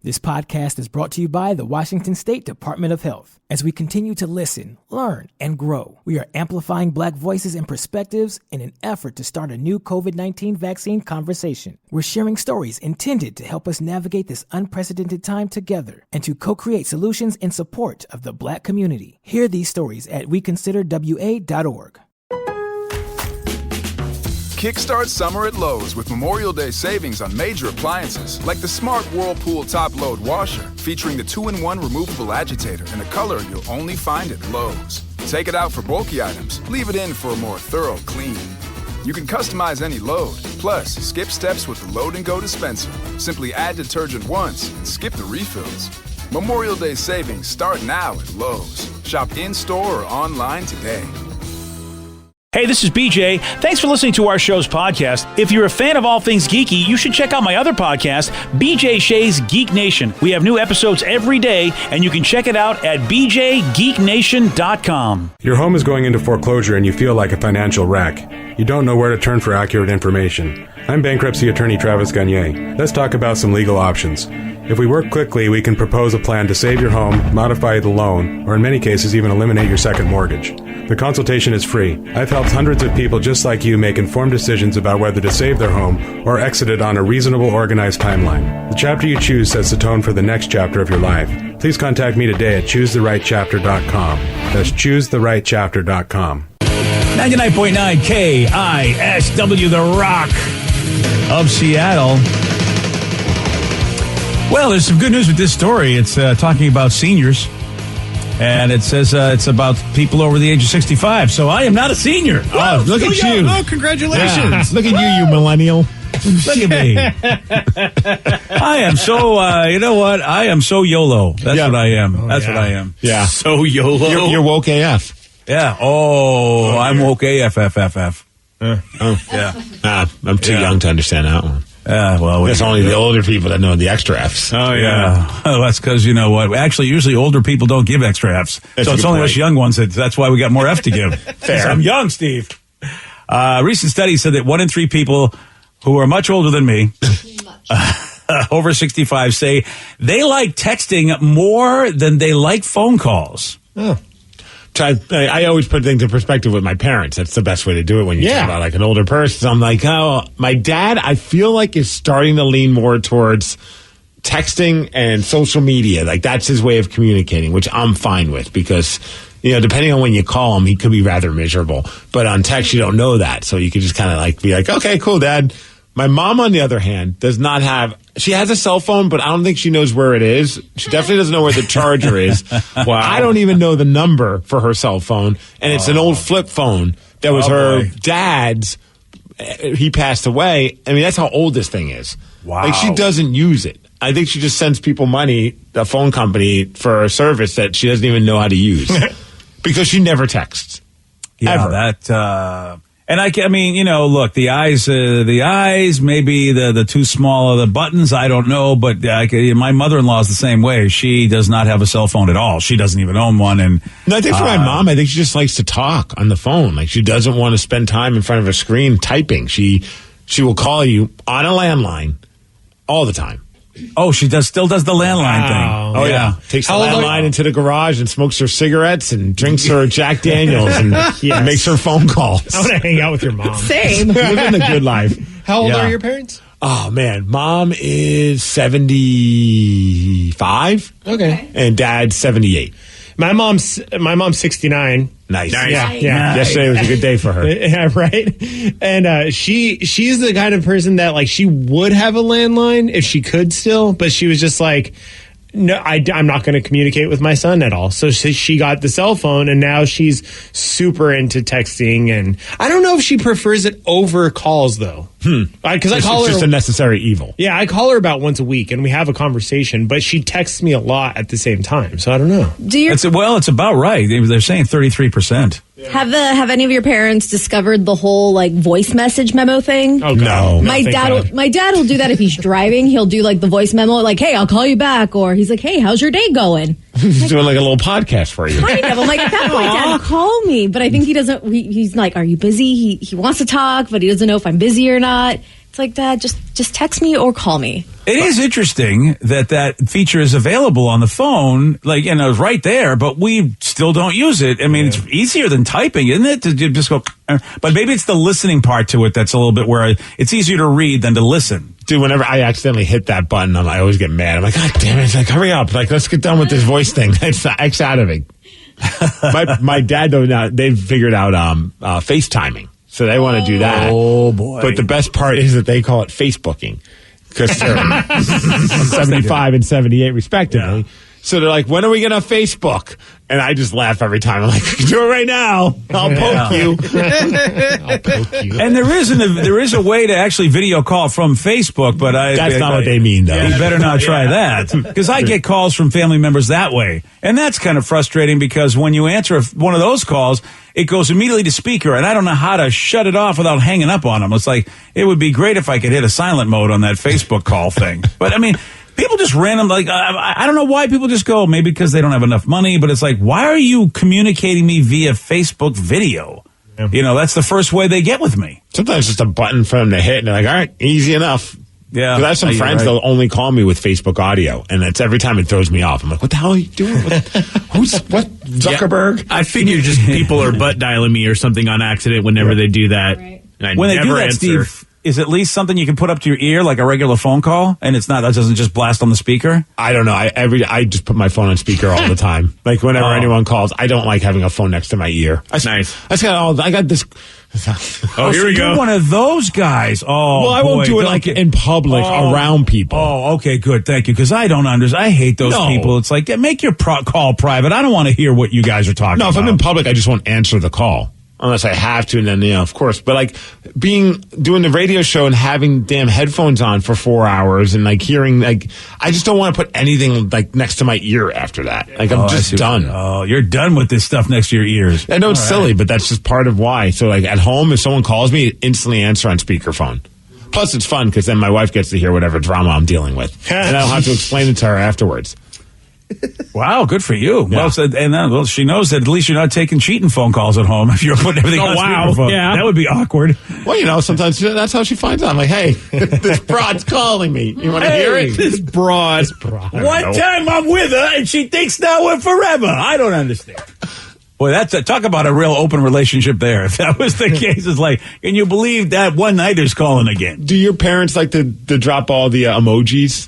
This podcast is brought to you by the Washington State Department of Health. As we continue to listen, learn, and grow, we are amplifying Black voices and perspectives in an effort to start a new COVID-19 vaccine conversation. We're sharing stories intended to help us navigate this unprecedented time together and to co-create solutions in support of the Black community. Hear these stories at weconsiderwa.org. Kickstart summer at Lowe's with Memorial Day savings on major appliances like the Smart Whirlpool Top Load Washer, featuring the 2-in-1 removable agitator in a color you'll only find at Lowe's. Take it out for bulky items, leave it in for a more thorough clean. You can customize any load, plus skip steps with the Load and Go dispenser. Simply add detergent once and skip the refills. Memorial Day savings start now at Lowe's. Shop in-store or online today. Hey, this is BJ. Thanks for listening to our show's podcast. If you're a fan of all things geeky, you should check out my other podcast, BJ Shea's Geek Nation. We have new episodes every day, and you can check it out at bjgeeknation.com. Your home is going into foreclosure and you feel like a financial wreck. You don't know where to turn for accurate information. I'm bankruptcy attorney Travis Gagne. Let's talk about some legal options. If we work quickly, we can propose a plan to save your home, modify the loan, or in many cases even eliminate your second mortgage. The consultation is free. I've helped hundreds of people just like you make informed decisions about whether to save their home or exit it on a reasonable, organized timeline. The chapter you choose sets the tone for the next chapter of your life. Please contact me today at choosetherightchapter.com. That's choosetherightchapter.com. 99.9 KISW, The Rock of Seattle. Well, there's some good news with this story. It's talking about seniors, and it says it's about people over the age of 65. So I am not a senior. Oh, look at you. Oh, congratulations. Yeah. Look at you millennial. Look at me. I am so, you know what? I am so YOLO. That's what I am. What I am. Yeah. So YOLO. You're woke AF. Yeah. Oh, I'm woke AFFFF. Yeah. I'm too young to understand that one. Well, it's only the older people that know the extra Fs. Oh, yeah. Oh, that's because, you know what? Actually, usually older people don't give extra Fs. So it's only us young ones. That's why we got more F to give. Fair. I'm young, Steve. Recent study said that 1 in 3 people who are much older than me, over 65, say they like texting more than they like phone calls. Oh. I always put things in perspective with my parents. That's the best way to do it when you talk about like an older person. So I'm like, oh, my dad, I feel like is starting to lean more towards texting and social media. Like that's his way of communicating, which I'm fine with because, you know, depending on when you call him, he could be rather miserable. But on text, you don't know that. So you could just kind of like be like, okay, cool, Dad. My mom, on the other hand, does not have... She has a cell phone, but I don't think she knows where it is. She definitely doesn't know where the charger is. Wow. I don't even know the number for her cell phone, and it's an old flip phone that was her dad's. He passed away. I mean, that's how old this thing is. Wow. Like, she doesn't use it. I think she just sends people money, the phone company, for a service that she doesn't even know how to use. Because she never texts. Yeah, ever. That... And I mean, you know, look, the eyes, maybe the too small of the buttons. I don't know, but my mother-in-law is the same way. She does not have a cell phone at all. She doesn't even own one. And no, I think for my mom, I think she just likes to talk on the phone. Like she doesn't want to spend time in front of a screen typing. She will call you on a landline all the time. Oh, she still does the landline thing. Oh, yeah. Takes the landline into the garage and smokes her cigarettes and drinks her Jack Daniels and makes her phone calls. I want to hang out with your mom. Same. Living a good life. How old are your parents? Oh, man. Mom is 75. Okay. And Dad's 78. My mom's 69. Nice. Yeah. Nice. Yesterday was a good day for her. Yeah, right. And she's the kind of person that like she would have a landline if she could still, but she was just like, no, I'm not going to communicate with my son at all. So she got the cell phone, and now she's super into texting. And I don't know if she prefers it over calls, though. Because I call her... It's just a necessary evil. Yeah, I call her about once a week, and we have a conversation, but she texts me a lot at the same time. So I don't know. It's about right. They're saying 33%. Yeah. Have any of your parents discovered the whole like voice message memo thing? Oh, God. No. My dad will do that if he's driving. He'll do like the voice memo, like, "Hey, I'll call you back," or he's like, "Hey, how's your day going?" He's doing like a little podcast for you. Kind of. I'm like, at that point, Dad, call me. But I think he doesn't. He's like, "Are you busy?" He wants to talk, but he doesn't know if I'm busy or not. It's like, Dad, just text me or call me. It is interesting that feature is available on the phone, like, it's right there, but we still don't use it. I mean, it's easier than typing, isn't it? To just go, but maybe it's the listening part to it that's a little bit where it's easier to read than to listen. Dude, whenever I accidentally hit that button, I always get mad. I'm like, God damn it. It's like, hurry up. Like, let's get done with this voice thing. It's the X out of it. my dad, though, now they've figured out FaceTiming. So they want to do that. Oh, boy. But the best part is that they call it Facebooking. Because they're 75 and 78 respectively. Yeah. So they're like, when are we going to Facebook? And I just laugh every time. I'm like, do it right now. I'll poke you. I'll poke you. And there is a way to actually video call from Facebook, but that's not what they mean, though. You better not try that. Because I get calls from family members that way. And that's kind of frustrating because when you answer one of those calls, it goes immediately to speaker, and I don't know how to shut it off without hanging up on them. It's like, it would be great if I could hit a silent mode on that Facebook call thing. But, I mean, people just random, like, I don't know why people just go, maybe because they don't have enough money, but it's like, why are you communicating me via Facebook video? Yeah. That's the first way they get with me. Sometimes just a button for them to hit, and they're like, all right, ezy enough. Yeah. Because I have some friends, they'll only call me with Facebook audio, and it's every time it throws me off. I'm like, what the hell are you doing? What Zuckerberg? Yeah, I figure just people are butt dialing me or something on accident whenever they do that. Right. And when they do that, Steve, is at least something you can put up to your ear like a regular phone call, and that doesn't just blast on the speaker? I don't know. I just put my phone on speaker all the time. Like whenever anyone calls, I don't like having a phone next to my ear. Nice. I got this. Here we go. You're one of those guys. Oh, well, I won't do it like in public around people. Oh, okay, good. Thank you. Because I don't understand. I hate those people. It's like, make your call private. I don't want to hear what you guys are talking about. No, if I'm in public, I just won't answer the call. Unless I have to, and then, of course. But, like, doing the radio show and having damn headphones on for 4 hours and, like, hearing, like, I just don't want to put anything, like, next to my ear after that. Like, I'm just done. Oh, you're done with this stuff next to your ears. I know it's silly, but that's just part of why. So, like, at home, if someone calls me, instantly answer on speakerphone. Plus, it's fun because then my wife gets to hear whatever drama I'm dealing with. And I don't have to explain it to her afterwards. Wow, good for you. Yeah. Well, she knows that at least you're not taking cheating phone calls at home if you're putting everything on speakerphone. Yeah. That would be awkward. Well, sometimes that's how she finds out. I'm like, hey, this broad's calling me. You want to hear it? This broad. One time I'm with her and she thinks now we're forever. I don't understand. Boy, talk about a real open relationship there. If that was the case, it's like, can you believe that one-nighter's calling again? Do your parents like to drop all the emojis?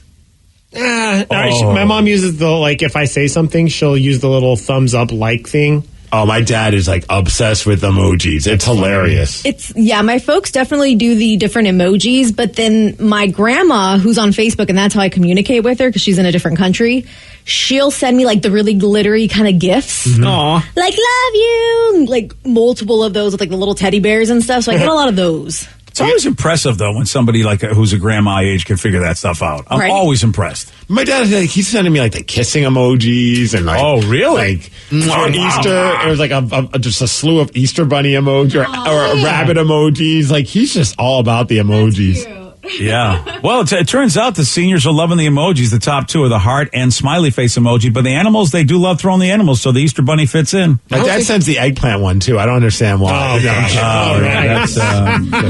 My mom uses if I say something, she'll use the little thumbs up like thing. Oh, my dad is like obsessed with emojis. It's hilarious. My folks definitely do the different emojis, but then my grandma, who's on Facebook, and that's how I communicate with her because she's in a different country, she'll send me like the really glittery kind of gifts. Mm-hmm. Aww. Like, love you! Like multiple of those with like the little teddy bears and stuff, so I get a lot of those. It's always impressive, though, when somebody like who's a grandma age can figure that stuff out. I'm always impressed. My dad, he's sending me like the kissing emojis and like, oh, really? Like for Easter, it was like just a slew of Easter bunny emojis or rabbit emojis. Like he's just all about the emojis. Yeah. Well, it turns out the seniors are loving the emojis. The top two are the heart and smiley face emoji. But the animals, they do love throwing the animals, so the Easter bunny fits in. My dad sends the eggplant one, too. I don't understand why. That's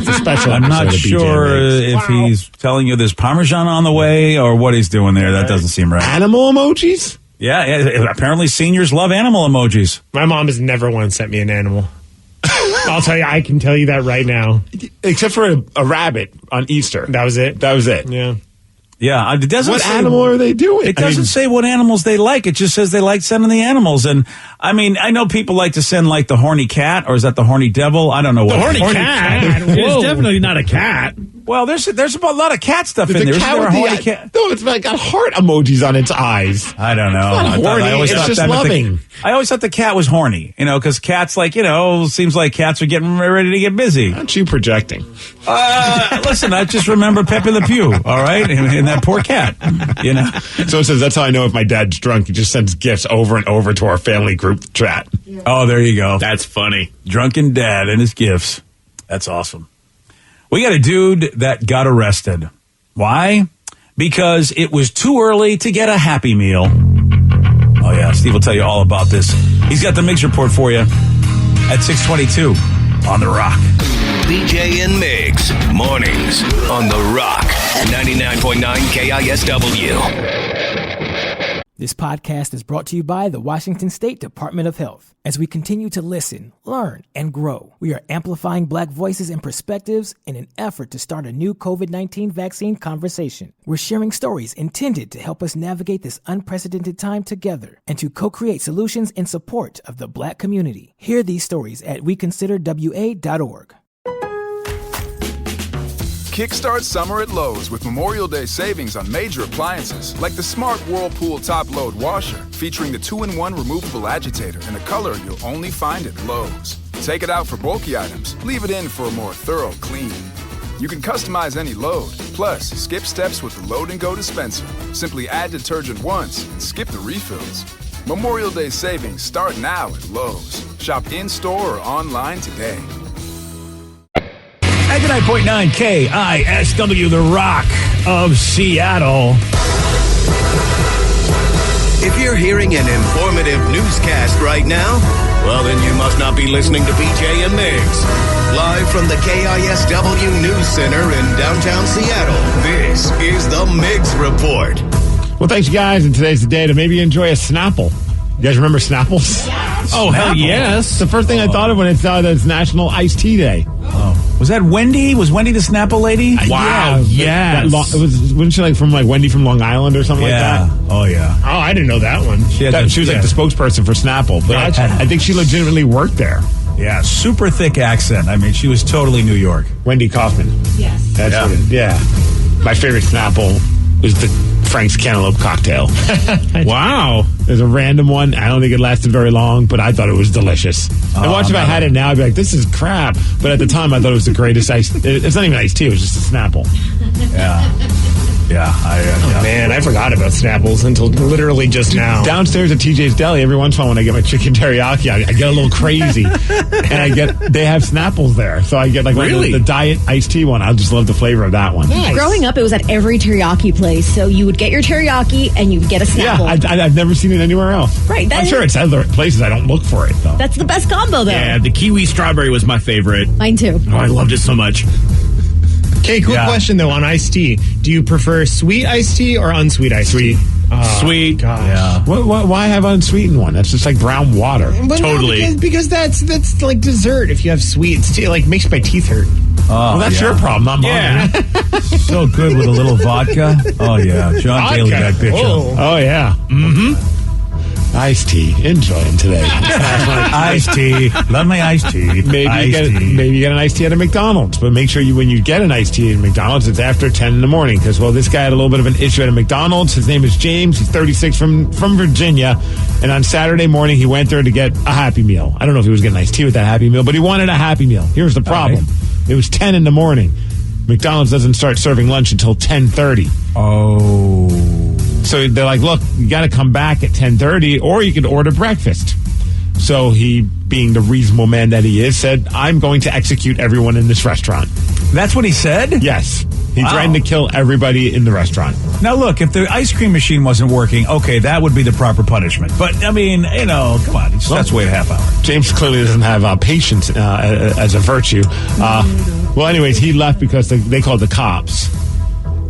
a special I'm not sure if he's telling you there's Parmesan on the way or what he's doing there. That doesn't seem right. Animal emojis? Yeah. Apparently seniors love animal emojis. My mom has never once sent me an animal. I'll tell you, I can tell you that right now. Except for a rabbit on Easter. That was it? That was it. Yeah. Yeah, it doesn't what say animal are they doing? It doesn't say what animals they like. It just says they like sending the animals. And, I mean, I know people like to send, like, the horny cat, or is that the horny devil? I don't know what. The horny cat? It's definitely not a cat. Well, there's a lot of cat stuff in there. Isn't there a horny cat? No, it's like got heart emojis on its eyes. I don't know. It's not horny. It's just loving. I always thought the cat was horny, because cats, seems like cats are getting ready to get busy. Aren't you projecting? Listen, I just remember Pepe Le Pew, all right? And that poor cat, So it says, that's how I know if my dad's drunk. He just sends gifts over and over to our family group chat. Yeah. Oh, there you go. That's funny. Drunken dad and his gifts. That's awesome. We got a dude that got arrested. Why? Because it was too early to get a Happy Meal. Oh, yeah. Steve will tell you all about this. He's got the Mix Report for you at 6:22 on The Rock. BJ and Migs, mornings on The Rock, 99.9 KISW. This podcast is brought to you by the Washington State Department of Health. As we continue to listen, learn, and grow, we are amplifying Black voices and perspectives in an effort to start a new COVID-19 vaccine conversation. We're sharing stories intended to help us navigate this unprecedented time together and to co-create solutions in support of the Black community. Hear these stories at weconsiderwa.org. Kickstart summer at Lowe's with Memorial Day savings on major appliances like the smart Whirlpool top-load washer featuring the 2-in-1 removable agitator in a color you'll only find at Lowe's. Take it out for bulky items, leave it in for a more thorough clean. You can customize any load, plus skip steps with the Load and Go dispenser. Simply add detergent once and skip the refills. Memorial Day savings start now at Lowe's. Shop in-store or online today. 99.9 KISW, The Rock of Seattle. If you're hearing an informative newscast right now, well, then you must not be listening to BJ and Migs. Live from the KISW News Center in downtown Seattle, this is the Migs Report. Well, thanks, you guys. And today's the day to maybe enjoy a Snapple. You guys remember Snapples? Oh, hell yes. The first thing I thought of when I saw that it's National Iced Tea Day. Oh. Was that Wendy? Was Wendy the Snapple lady? Wow, yeah. Wasn't she like Wendy from Long Island or something like that? Oh, yeah. Oh, I didn't know that one. She was like the spokesperson for Snapple. But Gotcha. I think she legitimately worked there. Yeah, super thick accent. I mean, she was totally New York. Wendy Kaufman. Yes. That's what it is. Yeah. My favorite Snapple was the Frank's Cantaloupe cocktail. Wow. There's a random one. I don't think it lasted very long, but I thought it was delicious. I watched if I had it now, I'd be like, this is crap. But at the time, I thought it was the greatest ice. It's not even iced tea. It was just a Snapple. Yeah. Yeah. Man, I forgot about Snapples until literally just now. Downstairs at TJ's Deli, every once in a while when I get my chicken teriyaki, I get a little crazy. And they have Snapples there. So I get like the diet iced tea one. I just love the flavor of that one. Nice. Growing up, it was at every teriyaki place. So you would get your teriyaki and you would get a Snapple. Yeah, I've never seen it anywhere else. Right. I'm sure it's other places. I don't look for it, though. That's the best combo, though. Yeah, the kiwi strawberry was my favorite. Mine, too. Oh, I loved it so much. Okay, quick question, though, on iced tea. Do you prefer sweet iced tea or unsweet iced tea? Sweet. Gosh. Yeah. Why have unsweetened one? That's just like brown water. But Totally. No, because that's like dessert. If you have sweet, it's like makes my teeth hurt. Well, that's your problem, not mine. Yeah. So good with a little vodka. Oh, yeah. John Daly got bitch up. Oh, yeah. Mm-hmm. Iced tea. Enjoying today. Iced tea. Love my iced tea. Maybe you get an iced tea at a McDonald's, but make sure when you get an iced tea at McDonald's, it's after 10 in the morning. Because, well, this guy had a little bit of an issue at a McDonald's. His name is James. He's 36 from Virginia. And on Saturday morning, he went there to get a Happy Meal. I don't know if he was getting iced tea with that Happy Meal, but he wanted a Happy Meal. Here's the problem. It was 10 in the morning. McDonald's doesn't start serving lunch until 10:30. Oh. So they're like, look, you got to come back at 10:30 or you can order breakfast. So he, being the reasonable man that he is, said, I'm going to execute everyone in this restaurant. That's what he said? Yes. He threatened to kill everybody in the restaurant. Now, look, if the ice cream machine wasn't working, okay, that would be the proper punishment. But, I mean, come on. Let's wait a half hour. James clearly doesn't have patience as a virtue. Well, anyways, he left because they called the cops.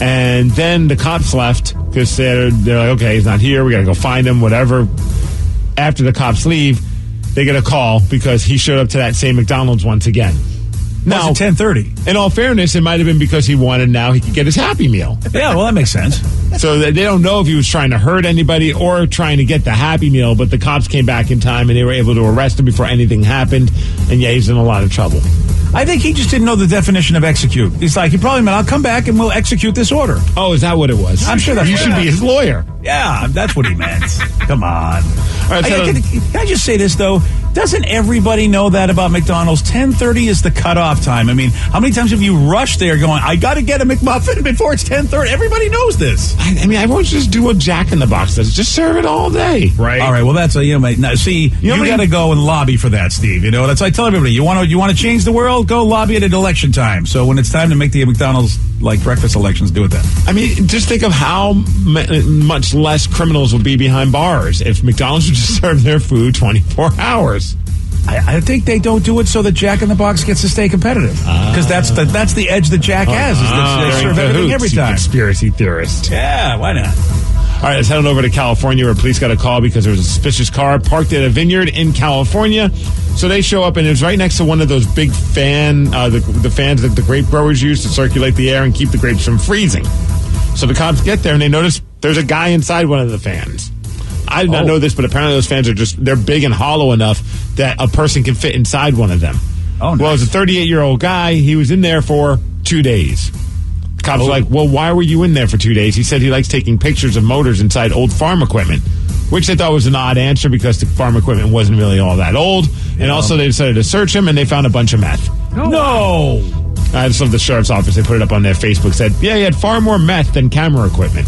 And then the cops left because they're like, okay, he's not here. We got to go find him, whatever. After the cops leave, they get a call because he showed up to that same McDonald's once again. Now, it's 10:30. In all fairness, it might have been because he wanted now he could get his Happy Meal. Yeah, well, that makes sense. So they don't know if he was trying to hurt anybody or trying to get the Happy Meal, but the cops came back in time and they were able to arrest him before anything happened. And yeah, he's in a lot of trouble. I think he just didn't know the definition of execute. He's like, he probably meant, I'll come back and we'll execute this order. Oh, is that what it was? I'm sure you should be his lawyer. Yeah, that's what he meant. Come on. All right, Can I just say this, though? Doesn't everybody know that about McDonald's? 10:30 is the cutoff time. I mean, how many times have you rushed there going, I got to get a McMuffin before it's 10:30? Everybody knows this. I mean, I won't just do what Jack in the Box does. Just serve it all day. Right. All right, well, that's you got to go and lobby for that, Steve. You know, that's I tell everybody, you want to change the world? Go lobby it at election time. So when it's time to make the McDonald's breakfast elections, do it then. I mean, just think of how much less criminals would be behind bars if McDonald's would just serve their food 24 hours. I think they don't do it so that Jack in the Box gets to stay competitive. Because that's the edge that Jack has. Is that they serve everything every time. Conspiracy theorist. Yeah, why not? All right, let's head on over to California where police got a call because there was a suspicious car parked at a vineyard in California. So they show up, and it was right next to one of those big the fans that the grape growers use to circulate the air and keep the grapes from freezing. So the cops get there, and they notice there's a guy inside one of the fans. I did not know this, but apparently those fans they're big and hollow enough that a person can fit inside one of them. Oh, nice. Well, as a 38-year-old guy, he was in there for 2 days. The cops were like, well, why were you in there for 2 days? He said he likes taking pictures of motors inside old farm equipment, which they thought was an odd answer because the farm equipment wasn't really all that old. And also they decided to search him, and they found a bunch of meth. No! I just love the sheriff's office. They put it up on their Facebook, said, yeah, he had far more meth than camera equipment.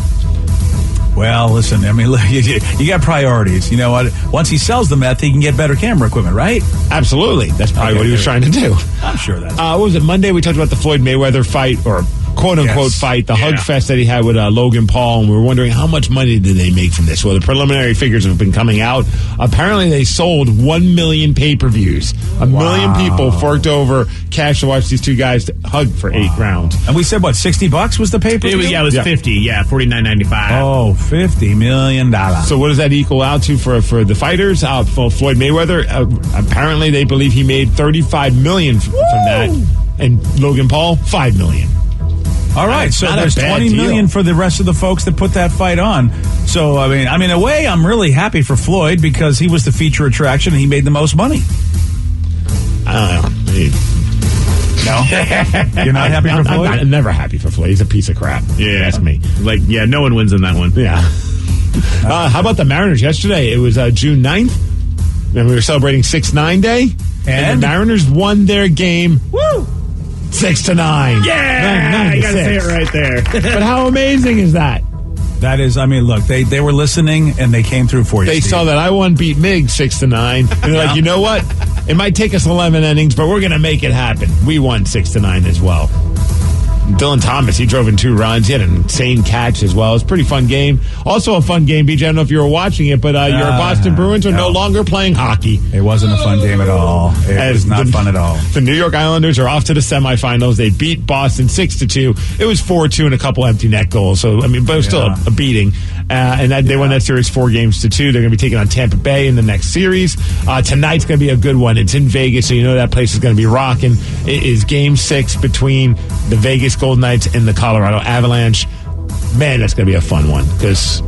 Well, listen, I mean, look, you got priorities. You know what? Once he sells the meth, he can get better camera equipment, right? Absolutely. That's probably what he was trying to do. I'm sure that's what was it, Monday? We talked about the Floyd Mayweather fight, or quote-unquote fight, the hug fest that he had with Logan Paul, and we were wondering how much money did they make from this. Well, the preliminary figures have been coming out. Apparently, they sold 1 million pay-per-views. A million people forked over cash to watch these two guys hug for 8 rounds. And we said, what, $60 was the pay-per-view? It was 50, $49.95. Oh, $50 million. So what does that equal out to for the fighters? For Floyd Mayweather, apparently they believe he made $35 million from that, and Logan Paul, $5 million. All right, so there's $20 million for the rest of the folks that put that fight on. So, I mean, in a way, I'm really happy for Floyd because he was the feature attraction and he made the most money. I don't know. No? You're not happy for Floyd? I'm never happy for Floyd. He's a piece of crap. Yeah. That's me. No one wins in that one. Yeah. How about the Mariners yesterday? It was June 9th, and we were celebrating 6-9 Day, and the Mariners won their game. Woo! 6-9. Yeah! 9-6. I gotta say it right there. But how amazing is that? That is, I mean, look, they were listening and they came through for you. They Steve. saw that I won beat Mig 6-9. And they're like, you know what? It might take us 11 innings, but we're going to make it happen. We won 6-9 as well. Dylan Thomas, he drove in 2 runs. He had an insane catch as well. It was a pretty fun game. Also a fun game, BJ. I don't know if you were watching it, but your Boston Bruins are no longer playing hockey. It wasn't a fun game at all. It was not fun at all. The New York Islanders are off to the semifinals. They beat Boston 6-2. It was 4-2 and a couple empty net goals. So, I mean, but it was still a beating. They won that series 4-2. They're going to be taking on Tampa Bay in the next series. Tonight's going to be a good one. It's in Vegas, so you know that place is going to be rocking. It is Game 6 between the Vegas Golden Knights and the Colorado Avalanche. Man, that's going to be a fun one because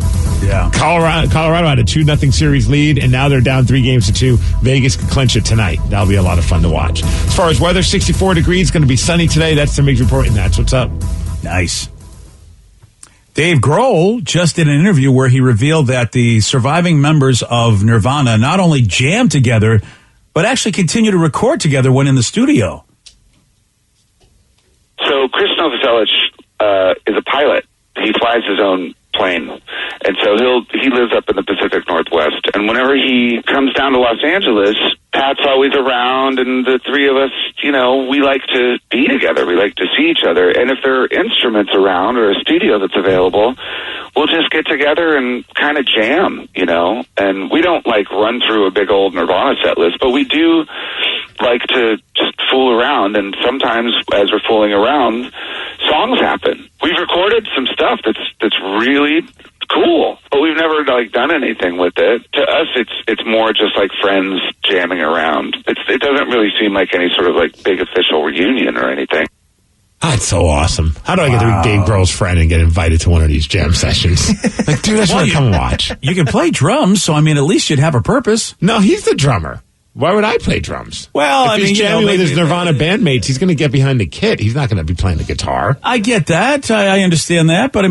Colorado had a 2-0 series lead, and now they're down 3-2. Vegas can clinch it tonight. That'll be a lot of fun to watch. As far as weather, 64 degrees, going to be sunny today. That's the Migs report, and that's what's up. Nice. Dave Grohl just did an interview where he revealed that the surviving members of Nirvana not only jam together, but actually continue to record together when in the studio. So Chris Novoselic is a pilot. He flies his own plane, and so he lives up in the Pacific Northwest. And whenever he comes down to Los Angeles, Pat's always around, and the three of us, we like to be together. We like to see each other. And if there are instruments around or a studio that's available, we'll just get together and kind of jam, And we don't run through a big old Nirvana set list, but we do like to just fool around. And sometimes as we're fooling around, songs happen. We've recorded some stuff that's really cool, but we've never done anything with it. To us, it's more just like friends jamming around. It doesn't really seem like any sort of big official reunion or anything. That's so awesome. How do I get to be Dave Grohl's friend and get invited to one of these jam sessions? Dude, I just want to come watch. You can play drums, so at least you'd have a purpose. No, he's the drummer. Why would I play drums? Well, if he's jamming with his Nirvana bandmates, he's going to get behind the kit. He's not going to be playing the guitar. I get that. I understand that. But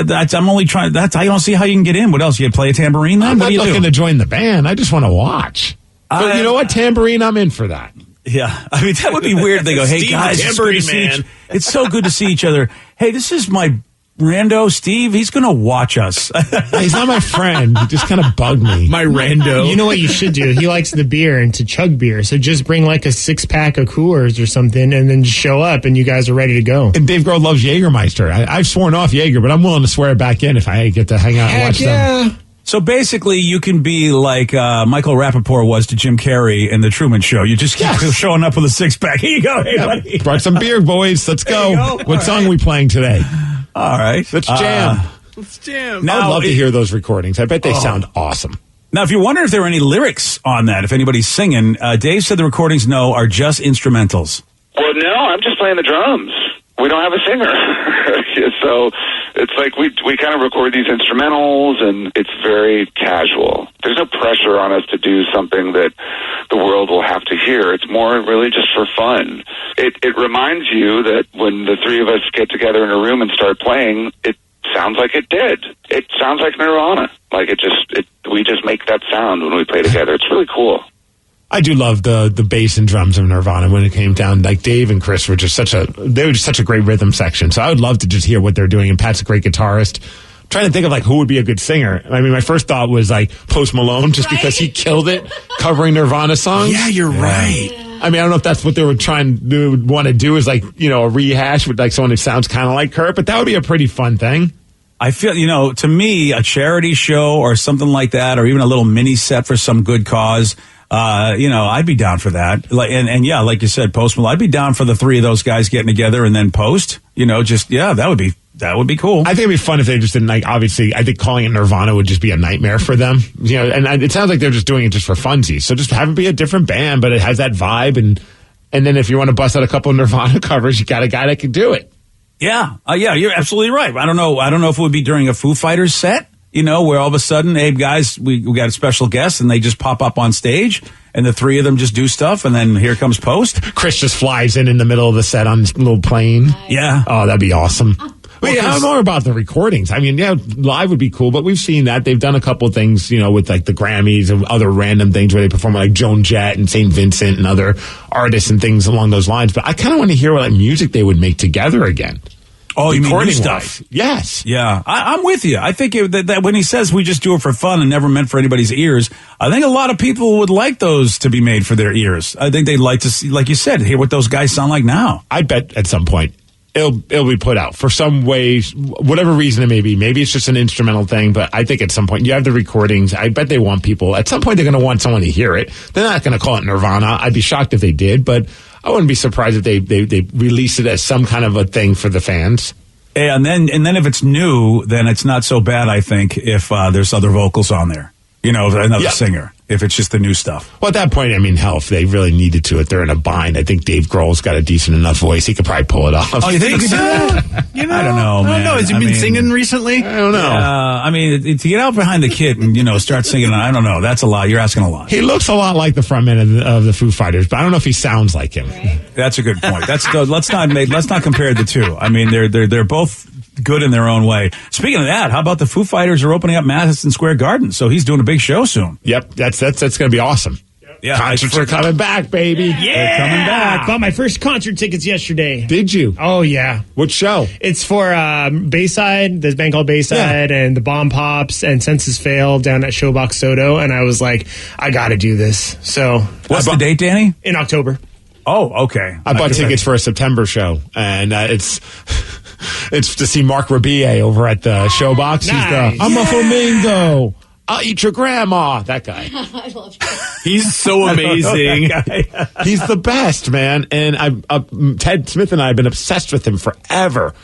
that's I'm only trying. I don't see how you can get in. What else? You play a tambourine then? I'm not looking to join the band. I just want to watch. But you know what? Tambourine, I'm in for that. Yeah. That would be weird. They go, hey, Steve, guys, tambourine man. It's so good to see each other. Hey, this is my rando, Steve. He's going to watch us. He's not my friend. He just kind of bugged me. My rando. You know what you should do? He likes the beer and to chug beer. So just bring a 6-pack of Coors or something and then just show up and you guys are ready to go. And Dave Grohl loves Jägermeister. I've sworn off Jaeger, but I'm willing to swear it back in if I get to hang out and watch them. So basically, you can be like Michael Rappaport was to Jim Carrey in The Truman Show. You just keep showing up with a six-pack. Here you go. Hey, buddy. Brought some beer, boys. Let's go. What song are we playing today? All right. Let's jam. Let's jam. Now, I'd love to hear those recordings. I bet they sound awesome. Now, if you wonder if there are any lyrics on that, if anybody's singing, Dave said the recordings, are just instrumentals. Well, no, I'm just playing the drums. We don't have a singer. So it's like we kind of record these instrumentals, and it's very casual. There's no pressure on us to do something that the world will have to hear. It's more really just for fun. It reminds you that when the three of us get together in a room and start playing, it sounds like it did. It sounds like Nirvana. Like we just make that sound when we play together. It's really cool. I do love the bass and drums of Nirvana when it came down. Like Dave and Chris were just such a great rhythm section. So I would love to just hear what they're doing. And Pat's a great guitarist. I'm trying to think of like who would be a good singer. I mean, my first thought was like Post Malone, just because he killed it covering Nirvana songs. Yeah, you're right. I mean, I don't know if that's what they would want to do is like, a rehash with like someone who sounds kind of like Kurt, but that would be a pretty fun thing. I feel, to me, a charity show or something like that, or even a little mini set for some good cause, I'd be down for that. Like, and yeah, like you said, Post Malone, I'd be down for the three of those guys getting together and then Post, that would be cool. I think it'd be fun if they just didn't obviously, I think calling it Nirvana would just be a nightmare for them. And it sounds like they're just doing it just for funsies. So just have it be a different band, but it has that vibe. And then if you want to bust out a couple of Nirvana covers, you got a guy that can do it. Yeah. You're absolutely right. I don't know if it would be during a Foo Fighters set, where all of a sudden, hey, guys, we got a special guest and they just pop up on stage and the three of them just do stuff. And then here comes Post. Chris just flies in the middle of the set on this little plane. Yeah. Oh, that'd be awesome. Wait, I don't know about the recordings. I mean, yeah, live would be cool, but we've seen that. They've done a couple of things, with like the Grammys and other random things where they perform like Joan Jett and St. Vincent and other artists and things along those lines. But I kind of want to hear what music they would make together again. Oh, you mean new stuff? Yes. Yeah, I'm with you. I think that when he says we just do it for fun and never meant for anybody's ears, I think a lot of people would like those to be made for their ears. I think they'd like to see, like you said, hear what those guys sound like now. I bet at some point it'll be put out for some way, whatever reason it may be. Maybe it's just an instrumental thing, but I think at some point you have the recordings. I bet they want people. At some point they're going to want someone to hear it. They're not going to call it Nirvana. I'd be shocked if they did, but I wouldn't be surprised if they release it as some kind of a thing for the fans. Yeah, and then if it's new, then it's not so bad, I think, if there's other vocals on there. Another singer, if it's just the new stuff. Well, at that point, I mean, hell, if they really needed to, if they're in a bind, I think Dave Grohl's got a decent enough voice. He could probably pull it off. Oh, you think so? I don't know, man. I don't know. Has he been singing recently? I don't know. To get out behind the kit and, start singing, I don't know. That's a lot. You're asking a lot. He looks a lot like the frontman of the Foo Fighters, but I don't know if he sounds like him. That's a good point. Let's not compare the two. I mean, they're both good in their own way. Speaking of that, how about the Foo Fighters are opening up Madison Square Garden? So he's doing a big show soon. Yep, that's going to be awesome. Yeah, concerts are coming back, baby. Yeah, they're coming back. Bought my first concert tickets yesterday. Did you? Oh yeah. What show? It's for Bayside. There's a band called Bayside and the Bomb Pops and Senses Fail down at Showbox Soto, and I was like, I got to do this. So what's the date, Danny? In October. Oh, okay. I bought tickets for a September show, and it's to see Mark Rabier over at the Showbox. Nice. I'm a flamingo. I'll eat your grandma. That guy. I love him. He's so amazing. He's the best, man. And Ted Smith and I have been obsessed with him forever.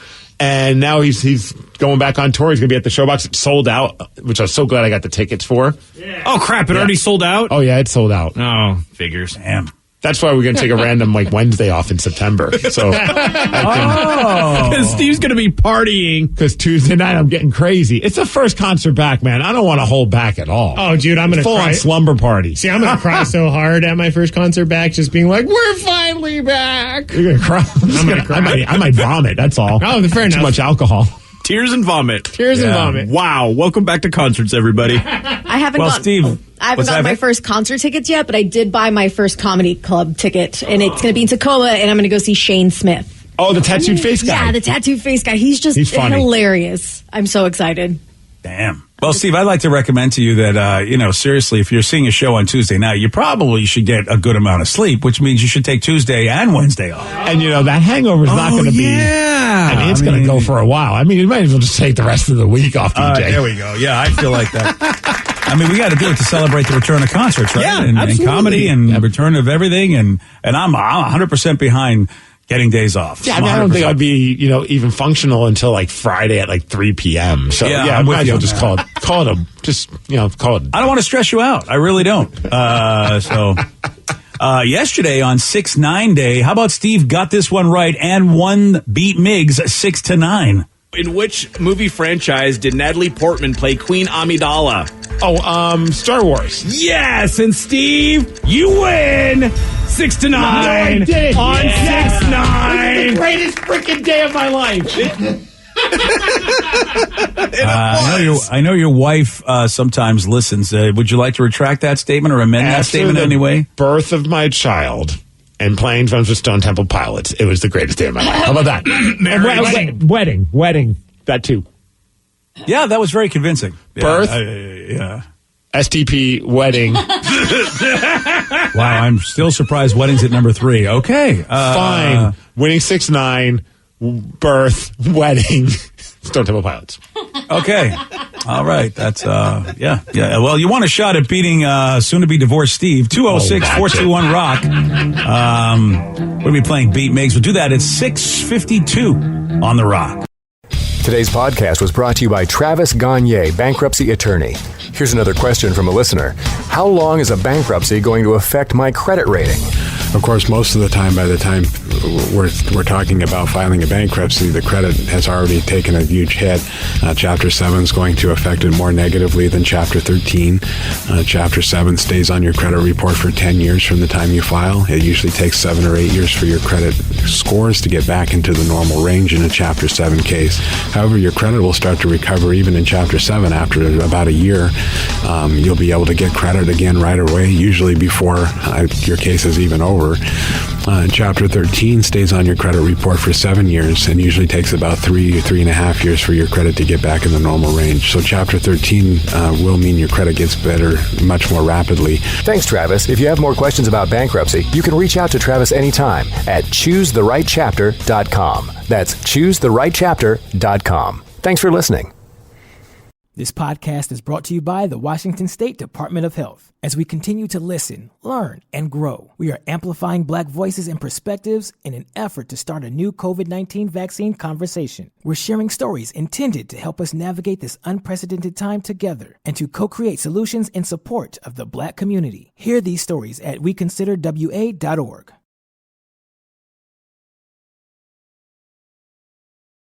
And now he's going back on tour. He's going to be at the Showbox. It's sold out, which I was so glad I got the tickets for. Yeah. Oh, crap. It already sold out? Oh, yeah, it's sold out. Oh, figures. Damn. That's why we're going to take a random Wednesday off in September. So, because Steve's going to be partying. Because Tuesday night I'm getting crazy. It's the first concert back, man. I don't want to hold back at all. Oh, dude, I'm going to cry. Full on slumber party. See, I'm going to cry so hard at my first concert back, just being like, "We're finally back." You're going to cry. I'm going to cry. I might vomit. That's all. Oh, fair enough. Too much alcohol. Tears and vomit. Tears and vomit. Wow. Welcome back to concerts, everybody. I haven't Steve, I haven't gotten my first concert tickets yet, but I did buy my first comedy club ticket, and it's going to be in Tacoma, and I'm going to go see Shane Smith. Oh, the tattooed face guy. Yeah, the tattooed face guy. He's funny. Hilarious. I'm so excited. Damn. Well, Steve, I'd like to recommend to you that, seriously, if you're seeing a show on Tuesday night, you probably should get a good amount of sleep, which means you should take Tuesday and Wednesday off. And, that hangover is not going to be... I mean, it's going to go for a while. I mean, you might as well just take the rest of the week off, DJ. There we go. Yeah, I feel like that. I mean, we got to do it to celebrate the return of concerts, right? Yeah, and absolutely. comedy and return of everything. And I'm 100% behind getting days off. Yeah, I mean, I don't think I'd be, even functional until like Friday at like 3 p.m. So Yeah, I I'm with might as you well on just that. call it. I don't want to stress you out. I really don't. Yesterday on 6-9 day, how about Steve got this one right and beat Miggs 6-9? In which movie franchise did Natalie Portman play Queen Amidala? Star Wars. Yes, and Steve, you win 6-9 No, I did. on 6-9. This is the greatest freaking day of my life. I know your wife sometimes listens. Would you like to retract that statement or amend that statement in any way? Birth of my child and playing drums with Stone Temple Pilots. It was the greatest day of my life. How about that? Wedding. That too. Yeah, that was very convincing. Birth. Yeah. STP wedding. Wow, I'm still surprised wedding's at number 3. Okay. Fine. Winning 6-9. Birth. Wedding. Stone Temple Pilots. Okay. All right. That's, yeah. Well, you want a shot at beating soon-to-be divorced Steve. 206-421-ROCK. We're going to be playing Beat Migs. We'll do that at 6:52 on The Rock. Today's podcast was brought to you by Travis Gagne, bankruptcy attorney. Here's another question from a listener. How long is a bankruptcy going to affect my credit rating? Of course, most of the time, by the time we're talking about filing a bankruptcy, the credit has already taken a huge hit. Chapter 7 is going to affect it more negatively than Chapter 13. Chapter 7 stays on your credit report for 10 years from the time you file. It usually takes 7 or 8 years for your credit scores to get back into the normal range in a Chapter 7 case. However, your credit will start to recover even in Chapter 7 after about a year. You'll be able to get credit again right away, usually before your case is even over. Chapter 13 stays on your credit report for 7 years and usually takes about 3.5 years for your credit to get back in the normal range. So Chapter 13 will mean your credit gets better much more rapidly. Thanks, Travis. If you have more questions about bankruptcy, you can reach out to Travis anytime at choosetherightchapter.com. That's choosetherightchapter.com. Thanks for listening. This podcast is brought to you by the Washington State Department of Health. As we continue to listen, learn, and grow, we are amplifying Black voices and perspectives in an effort to start a new COVID-19 vaccine conversation. We're sharing stories intended to help us navigate this unprecedented time together and to co-create solutions in support of the Black community. Hear these stories at weconsiderwa.org.